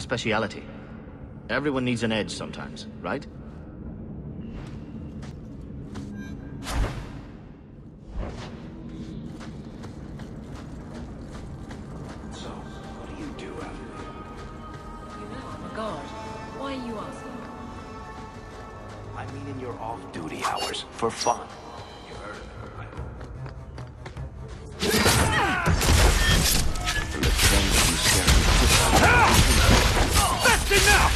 speciality. Everyone needs an edge sometimes, right? So, what do you do out here? You know I'm a guard. Why are you asking? I mean in your off-duty hours, for fun. You heard of her, I hope. From the trend of you scaring the shit out of me. That's enough!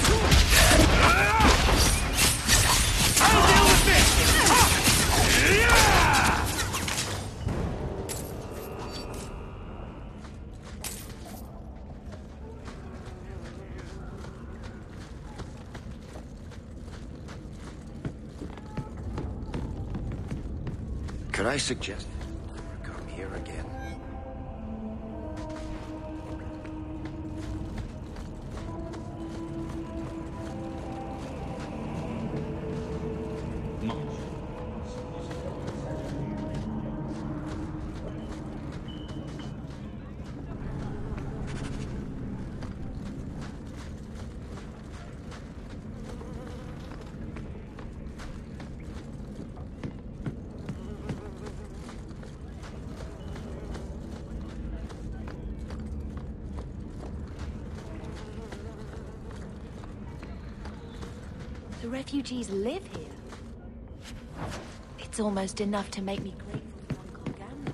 I'll deal with this! Could I suggest never come here again? The refugees live here. It's almost enough to make me grateful to Uncle Gamma.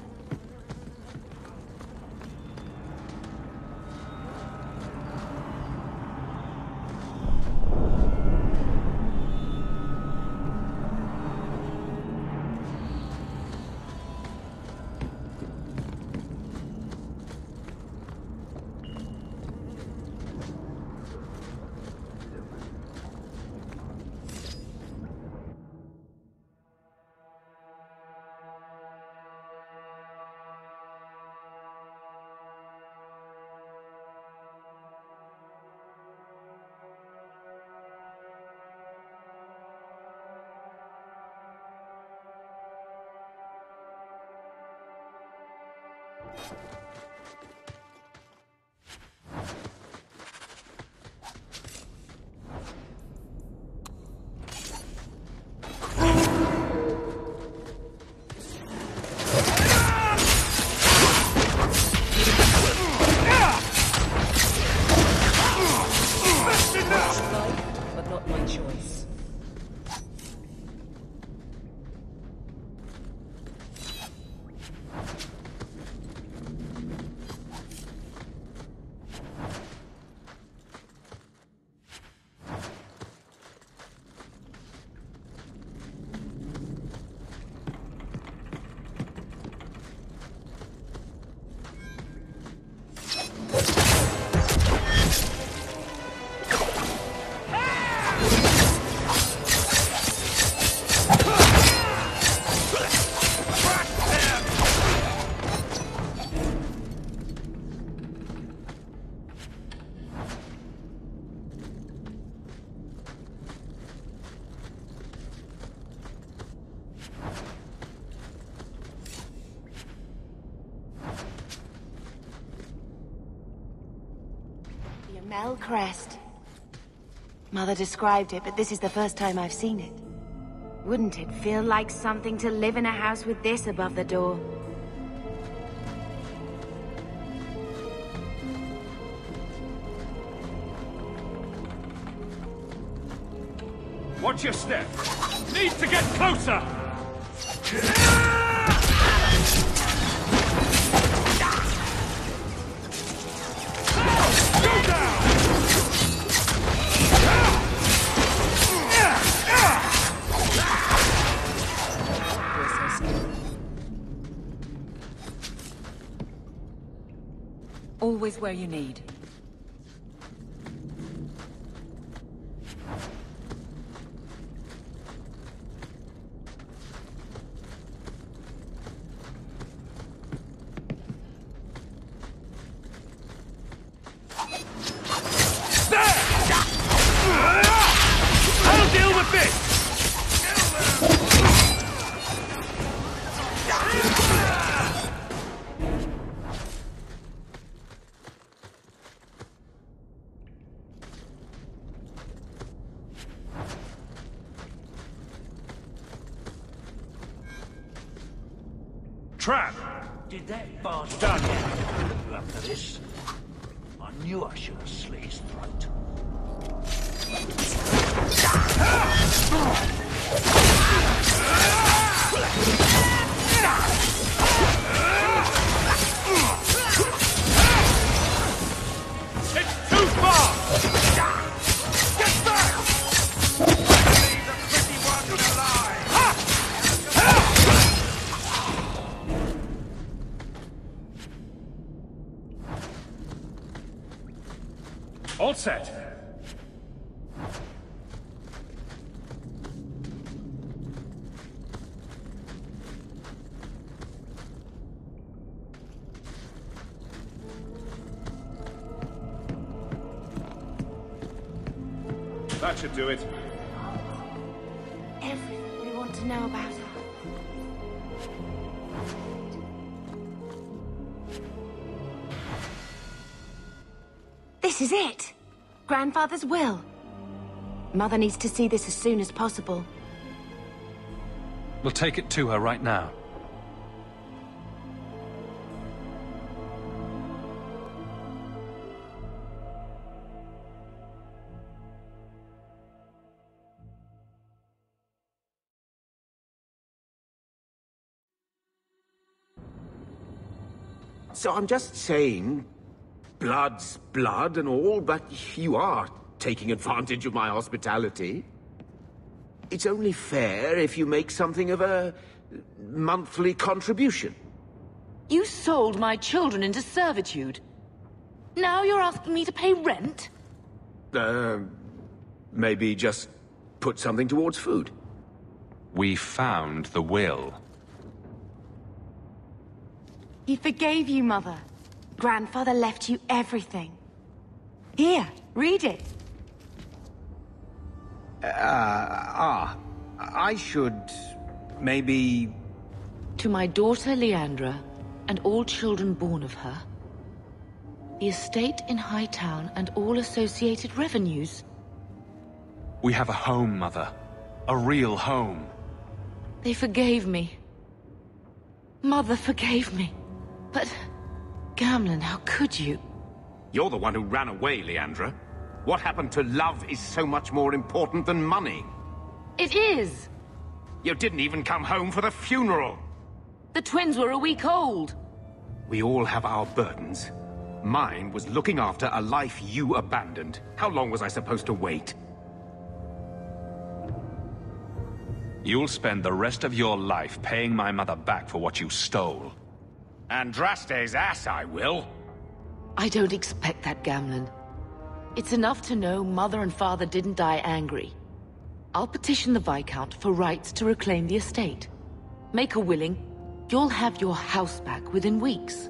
But not my choice. The Amel crest. Mother described it, but this is the first time I've seen it. Wouldn't it feel like something to live in a house with this above the door? Watch your step. Need to get closer! Go down! Always where you need. I'll deal with this! Trap! Did that bastard Done. get you after this? I knew I should have slit his throat. It's too far! Get back! Leave the pretty one alive! All set. That should do it. Everything we want to know about her. This is it! Grandfather's will. Mother needs to see this as soon as possible. We'll take it to her right now. So I'm just saying, blood's blood and all, but you are taking advantage of my hospitality. It's only fair if you make something of a monthly contribution. You sold my children into servitude. Now you're asking me to pay rent? Maybe just put something towards food. We found the will. He forgave you, Mother. Grandfather left you everything. Here, read it. I should maybe... To my daughter Leandra, and all children born of her, the estate in Hightown and all associated revenues. We have a home, Mother. A real home. They forgave me. Mother forgave me. But, Gamlen, how could you? You're the one who ran away, Leandra. What happened to love is so much more important than money. It is! You didn't even come home for the funeral. The twins were a week old. We all have our burdens. Mine was looking after a life you abandoned. How long was I supposed to wait? You'll spend the rest of your life paying my mother back for what you stole. Andraste's ass, I will. I don't expect that, Gamlen. It's enough to know Mother and Father didn't die angry. I'll petition the Viscount for rights to reclaim the estate. Make her willing, you'll have your house back within weeks.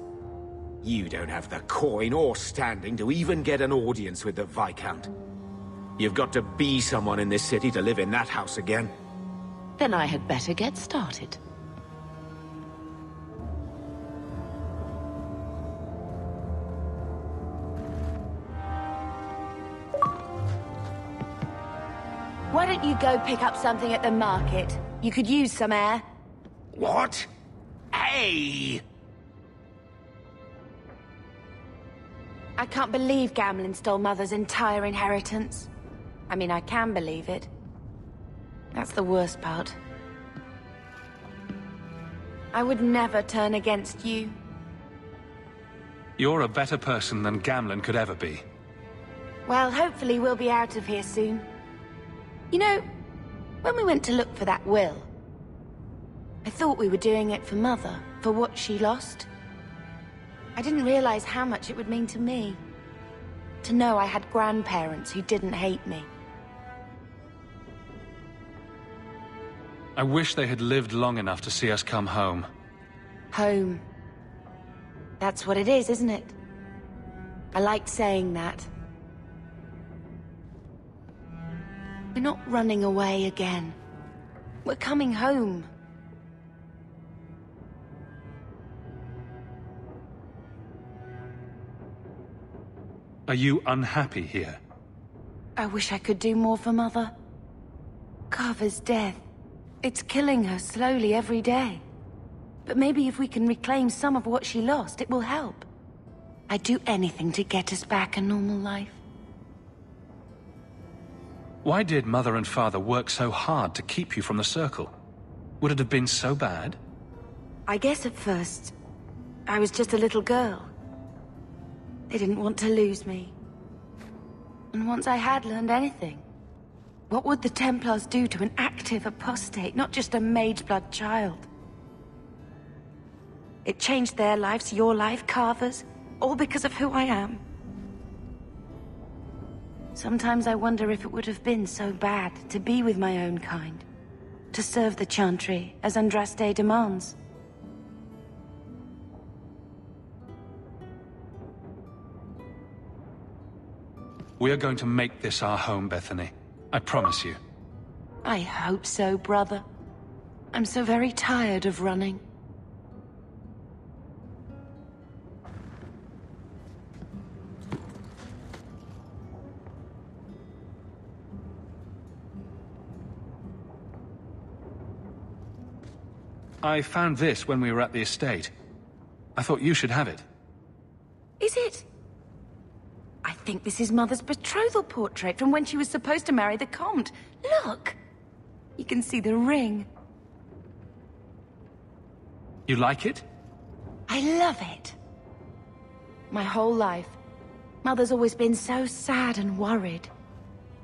You don't have the coin or standing to even get an audience with the Viscount. You've got to be someone in this city to live in that house again. Then I had better get started. Why don't you go pick up something at the market? You could use some air. What? Hey! I can't believe Gamlen stole Mother's entire inheritance. I mean, I can believe it. That's the worst part. I would never turn against you. You're a better person than Gamlen could ever be. Well, hopefully we'll be out of here soon. You know, when we went to look for that will, I thought we were doing it for Mother, for what she lost. I didn't realize how much it would mean to me. To know I had grandparents who didn't hate me. I wish they had lived long enough to see us come home. Home. That's what it is, isn't it? I liked saying that. We're not running away again. We're coming home. Are you unhappy here? I wish I could do more for Mother. Carver's death. It's killing her slowly every day. But maybe if we can reclaim some of what she lost, it will help. I'd do anything to get us back a normal life. Why did Mother and Father work so hard to keep you from the Circle? Would it have been so bad? I guess at first, I was just a little girl. They didn't want to lose me. And once I had learned anything, what would the Templars do to an active apostate, not just a Mageblood child? It changed their lives, your life, Carver's, all because of who I am. Sometimes I wonder if it would have been so bad to be with my own kind, to serve the Chantry as Andraste demands. We are going to make this our home, Bethany. I promise you. I hope so, brother. I'm so very tired of running. I found this when we were at the estate. I thought you should have it. Is it? I think this is Mother's betrothal portrait from when she was supposed to marry the Comte. Look! You can see the ring. You like it? I love it. My whole life, Mother's always been so sad and worried.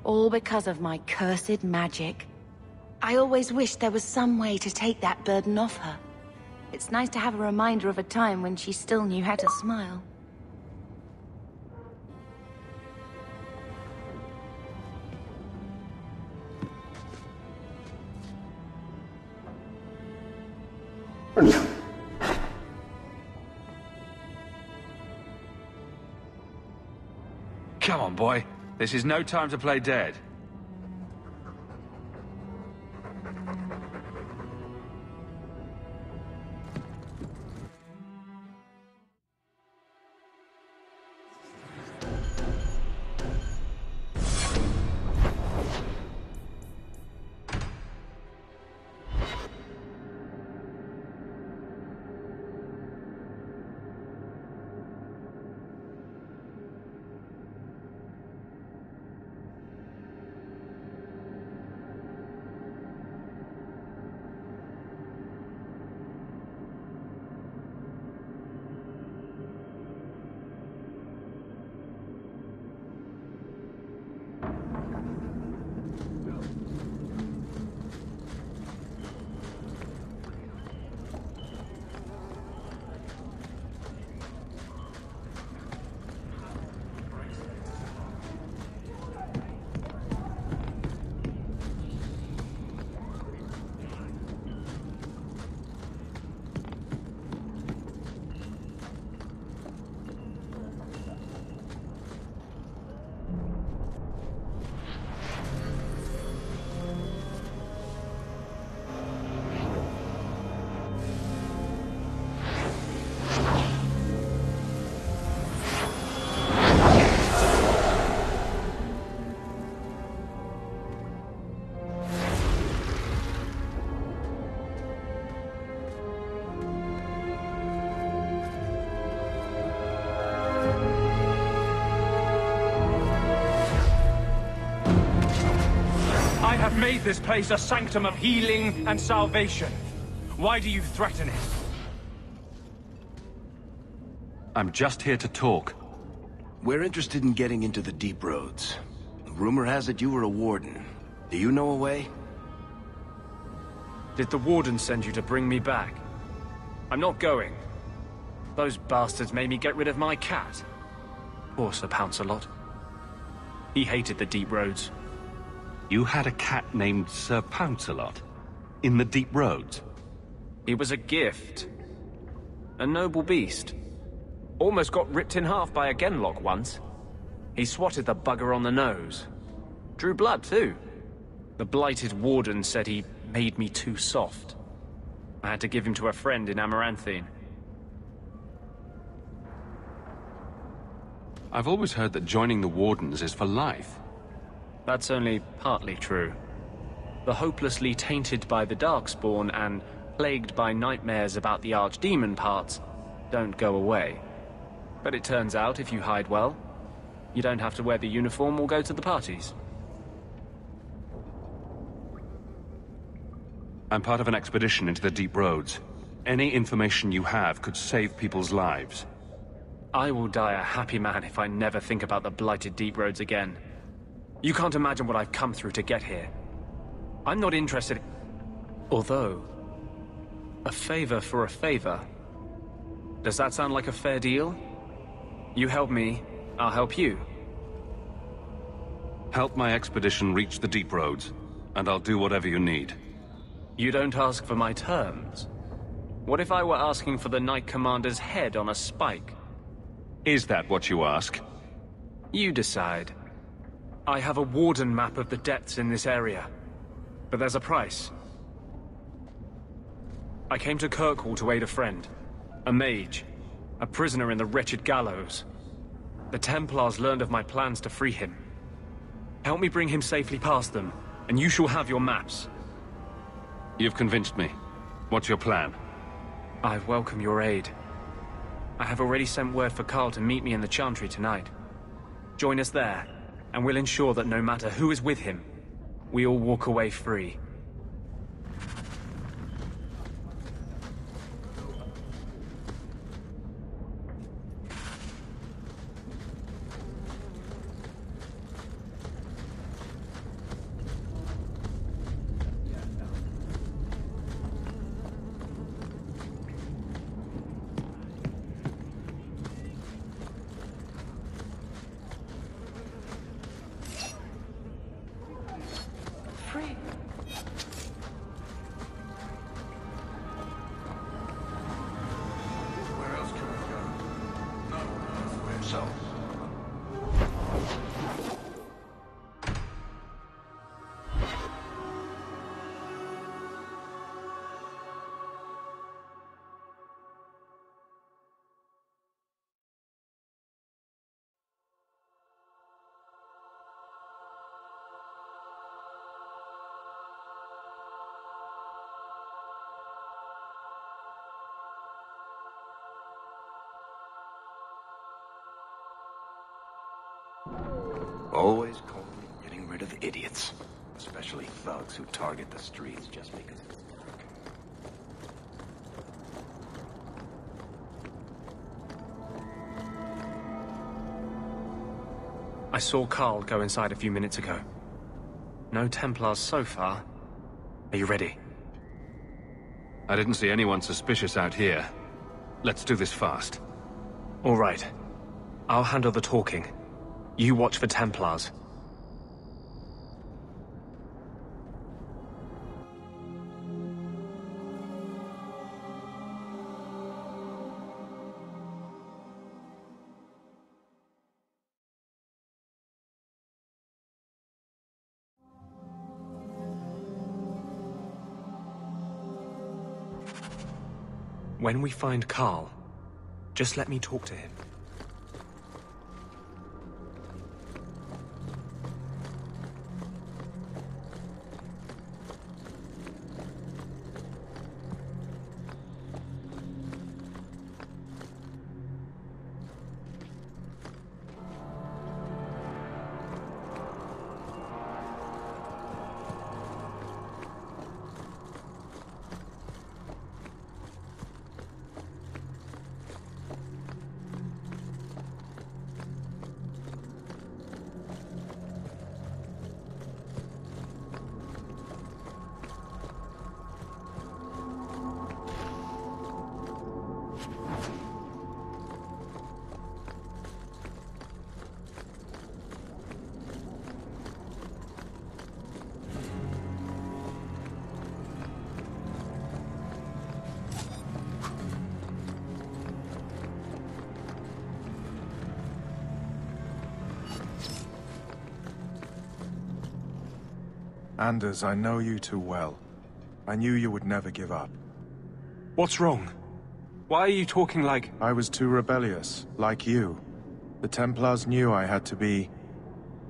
All because of my cursed magic. I always wished there was some way to take that burden off her. It's nice to have a reminder of a time when she still knew how to smile. Come on, boy. This is no time to play dead. I have made this place a sanctum of healing and salvation. Why do you threaten it? I'm just here to talk. We're interested in getting into the Deep Roads. Rumor has it you were a warden. Do you know a way? Did the Warden send you to bring me back? I'm not going. Those bastards made me get rid of my cat. Poor Sir Pouncelot. He hated the Deep Roads. You had a cat named Sir Pouncelot? In the Deep Roads? He was a gift. A noble beast. Almost got ripped in half by a Genlock once. He swatted the bugger on the nose. Drew blood, too. The blighted Warden said he made me too soft. I had to give him to a friend in Amaranthine. I've always heard that joining the Wardens is for life. That's only partly true. The hopelessly tainted by the Darkspawn and plagued by nightmares about the Archdemon parts, don't go away. But it turns out if you hide well, you don't have to wear the uniform or go to the parties. I'm part of an expedition into the Deep Roads. Any information you have could save people's lives. I will die a happy man if I never think about the blighted Deep Roads again. You can't imagine what I've come through to get here. I'm not interested... Although... a favor for a favor. Does that sound like a fair deal? You help me, I'll help you. Help my expedition reach the Deep Roads, and I'll do whatever you need. You don't ask for my terms. What if I were asking for the Knight Commander's head on a spike? Is that what you ask? You decide. I have a Warden map of the depths in this area, but there's a price. I came to Kirkwall to aid a friend, a mage, a prisoner in the wretched gallows. The Templars learned of my plans to free him. Help me bring him safely past them, and you shall have your maps. You've convinced me. What's your plan? I welcome your aid. I have already sent word for Carl to meet me in the Chantry tonight. Join us there, and we'll ensure that no matter who is with him, we all walk away free. Always calling and getting rid of idiots. Especially thugs who target the streets just because it's dark. I saw Carl go inside a few minutes ago. No Templars so far. Are you ready? I didn't see anyone suspicious out here. Let's do this fast. All right. I'll handle the talking. You watch for Templars. When we find Carl, just let me talk to him. Anders, I know you too well. I knew you would never give up. What's wrong? Why are you talking like... I was too rebellious, like you. The Templars knew I had to be...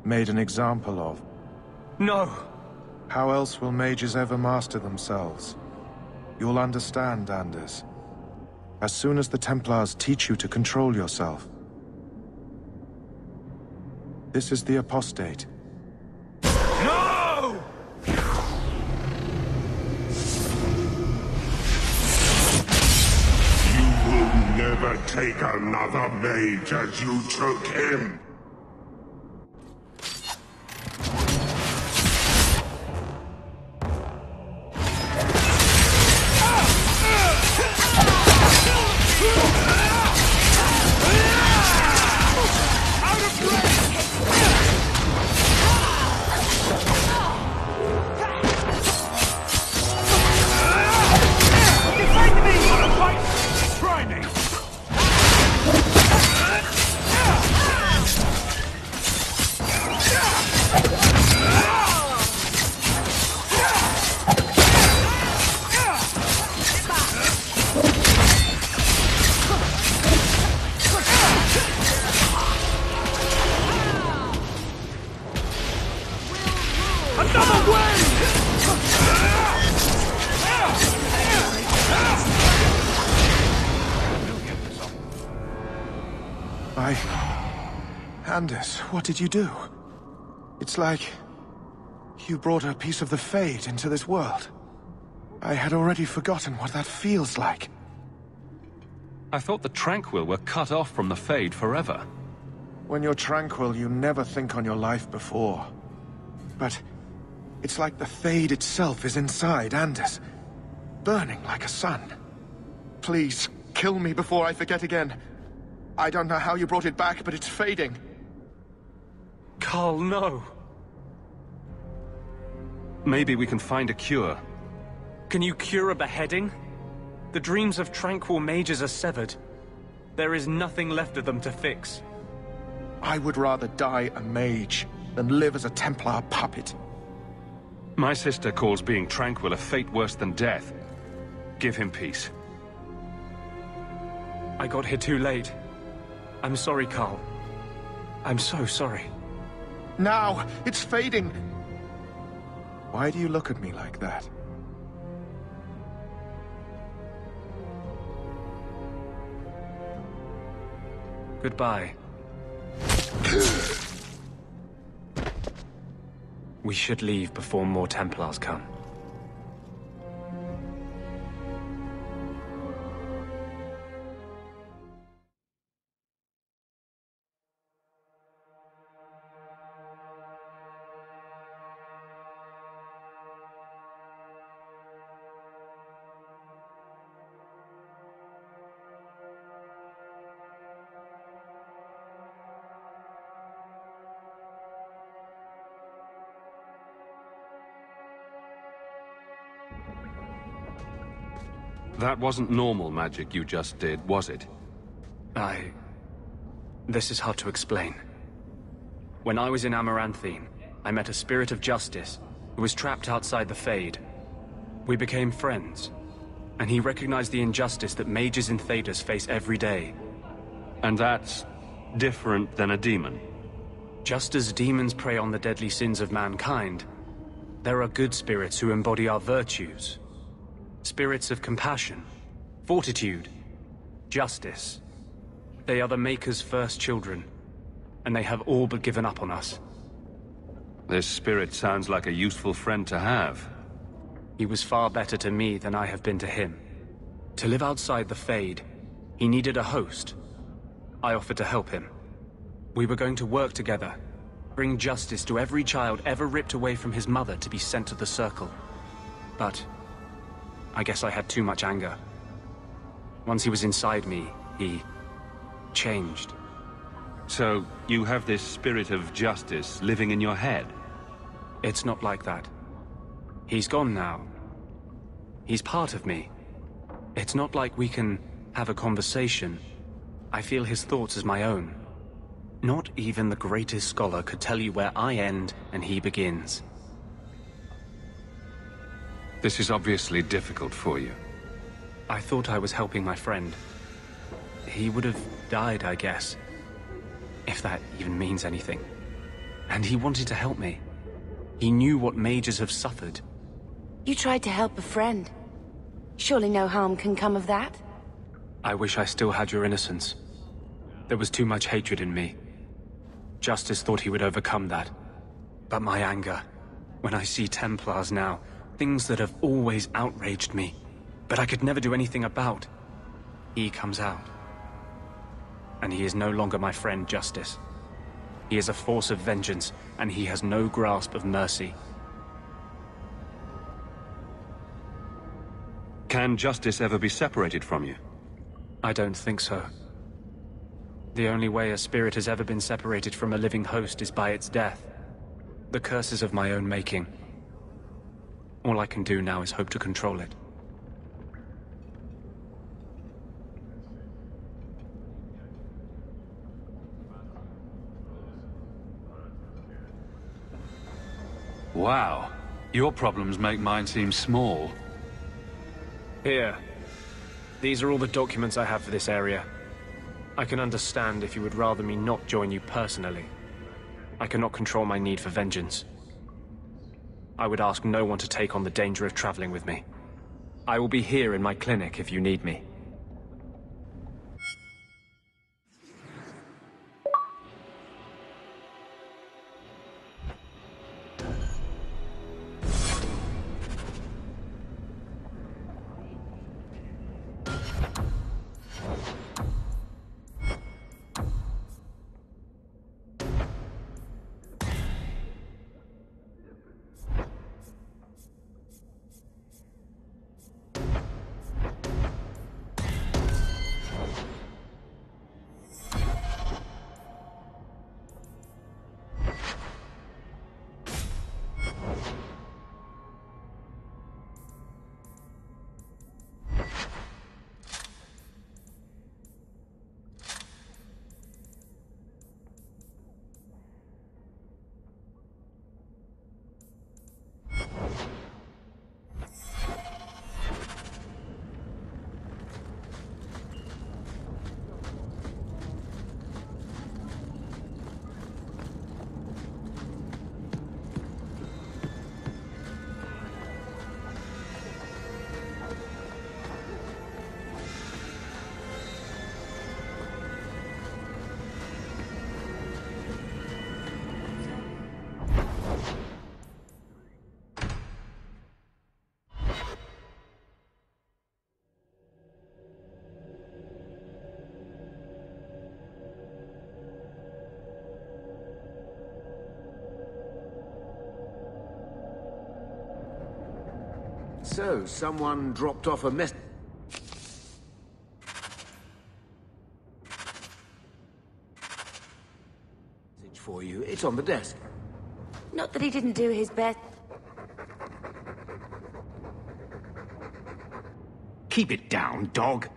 made an example of. No! How else will mages ever master themselves? You'll understand, Anders. As soon as the Templars teach you to control yourself. This is the Apostate. No! You will never take another mage as you took him. Anders, what did you do? It's like you brought a piece of the Fade into this world. I had already forgotten what that feels like. I thought the Tranquil were cut off from the Fade forever. When you're tranquil, you never think on your life before. But it's like the Fade itself is inside Anders, burning like a sun. Please, kill me before I forget again. I don't know how you brought it back, but it's fading. Carl, no. Maybe we can find a cure. Can you cure a beheading? The dreams of tranquil mages are severed. There is nothing left of them to fix. I would rather die a mage than live as a Templar puppet. My sister calls being tranquil a fate worse than death. Give him peace. I got here too late. I'm sorry, Carl. I'm so sorry. Now! It's fading! Why do you look at me like that? Goodbye. We should leave before more Templars come. That wasn't normal magic you just did, was it? This is hard to explain. When I was in Amaranthine, I met a spirit of justice who was trapped outside the Fade. We became friends, and he recognized the injustice that mages in Thedas face every day. And that's different than a demon? Just as demons prey on the deadly sins of mankind, there are good spirits who embody our virtues. Spirits of compassion, fortitude, justice. They are the Maker's first children, and they have all but given up on us. This spirit sounds like a useful friend to have. He was far better to me than I have been to him. To live outside the Fade, he needed a host. I offered to help him. We were going to work together, bring justice to every child ever ripped away from his mother to be sent to the Circle. But I guess I had too much anger. Once he was inside me, he changed. So, you have this spirit of justice living in your head? It's not like that. He's gone now. He's part of me. It's not like we can have a conversation. I feel his thoughts as my own. Not even the greatest scholar could tell you where I end and he begins. This is obviously difficult for you. I thought I was helping my friend. He would have died, I guess. If that even means anything. And he wanted to help me. He knew what mages have suffered. You tried to help a friend. Surely no harm can come of that. I wish I still had your innocence. There was too much hatred in me. Justice thought he would overcome that. But my anger, when I see Templars now, things that have always outraged me, but I could never do anything about, he comes out. And he is no longer my friend, Justice. He is a force of vengeance, and he has no grasp of mercy. Can Justice ever be separated from you? I don't think so. The only way a spirit has ever been separated from a living host is by its death. The curse is of my own making. All I can do now is hope to control it. Wow. Your problems make mine seem small. Here. These are all the documents I have for this area. I can understand if you would rather me not join you personally. I cannot control my need for vengeance. I would ask no one to take on the danger of traveling with me. I will be here in my clinic if you need me. So, someone dropped off a message for you. It's on the desk. Not that he didn't do his best. Keep it down, dog.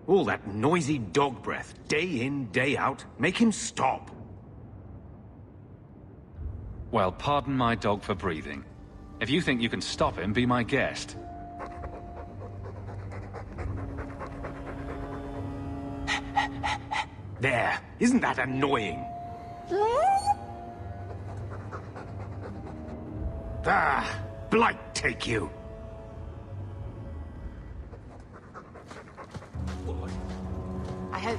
All that noisy dog breath, day in, day out. Make him stop. Well, pardon my dog for breathing. If you think you can stop him, be my guest. There. Isn't that annoying? Ah, blight take you. I hope...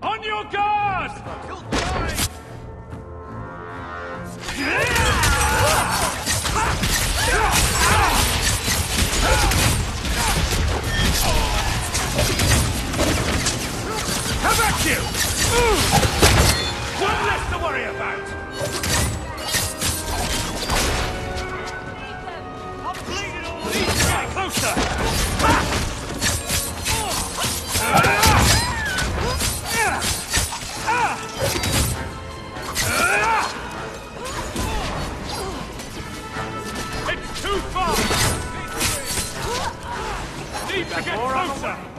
On your guard! How about you? One less to worry about. I'm bleeding all these. Get closer! need to get closer!